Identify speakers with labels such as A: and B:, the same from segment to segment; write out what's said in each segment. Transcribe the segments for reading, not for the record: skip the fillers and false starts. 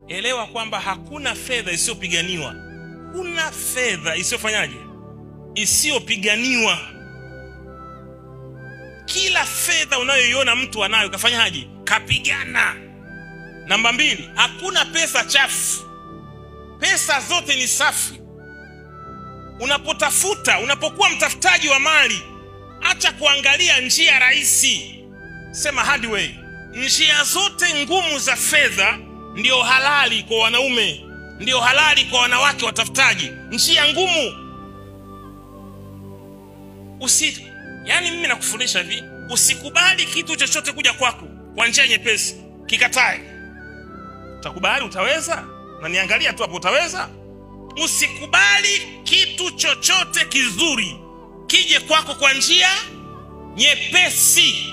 A: Elewa kwamba hakuna fedha isiyopiganiwa. Kuna fedha isiyofanyaje? Isiyopiganiwa. Kila fedha unayoiona mtu anayo kafanyaje? Kapigana. Namba 2, hakuna pesa chafu. Pesa zote ni safi. Unapokuwa mtafutaji wa mali, acha kuangalia njia rahisi. Sema hard way. Njia zote ngumu za fedha ndio halali kwa wanaume, ndio halali kwa wanawake watafutaji. Njia ngumu. Yaani mimi nakufundisha hivi, usikubali kitu chochote kuja kwako kwa njia nyepesi. Kikatae. Utakubali? Utaweza? Na niangalia tu hapo, utaweza? Usikubali kitu chochote kizuri kije kwako kwa njia nyepesi.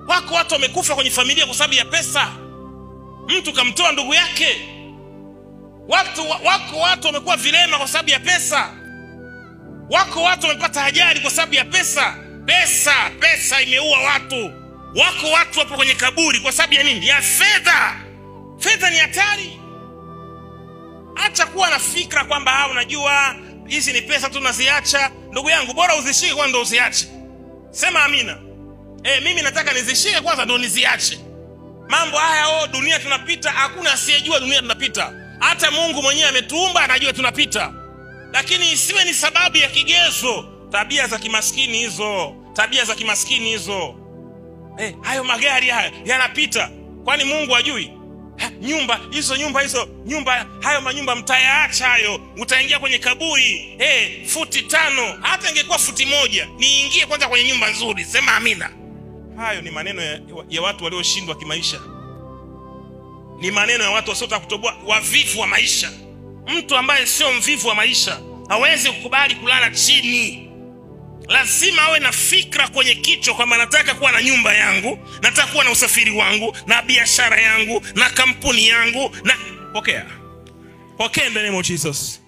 A: Wako watu wamekufa kwenye familia kwa sababu ya pesa. Mtu kamtoa ndugu yake. Wako watu wamekuwa vilema kwa sababu ya pesa. Wako watu wamepata ajali kwa sababu ya pesa. Pesa imeua watu. Wako watu wapo kwenye kaburi kwa sababu ya nini? Ya fedha. Fedha ni hatari. Acha kuwa na fikra kwamba unajua hizi ni pesa tu naziacha. Ndugu yangu, bora uzishike kwanza ndo uziache. Sema amina. Mimi nataka nizishike kwanza ndo niziache. Mambo haya dunia tunapita, hakuna asiyejua dunia tunapita. Hata Mungu mwenyewe ametuumba anajua tunapita. Lakini isiwe ni sababu ya kigezo. Tabia za kimaskini hizo. Hayo magari haya yanapita. Kwani Mungu hajui? Hayo manyumba mtayaacha hayo. Utaingia kwenye kaburi. Futi 5. Hata ingekuwa futi 1. Niingie kwanza kwenye nyumba nzuri. Sema amina. Hayo ni maneno ya watu walioshindwa kimaisha. Ni maneno ya watu wasiotaka kutoboa, wavivu wa maisha. Mtu ambaye sio mvivu wa maisha hawezi kukubali kulala chini. Lazima awe na fikra kwenye kichwa kwamba nataka kuwa na nyumba yangu, nataka kuwa na usafiri wangu, na biashara yangu, na kampuni yangu, na pokea in the name of Jesus.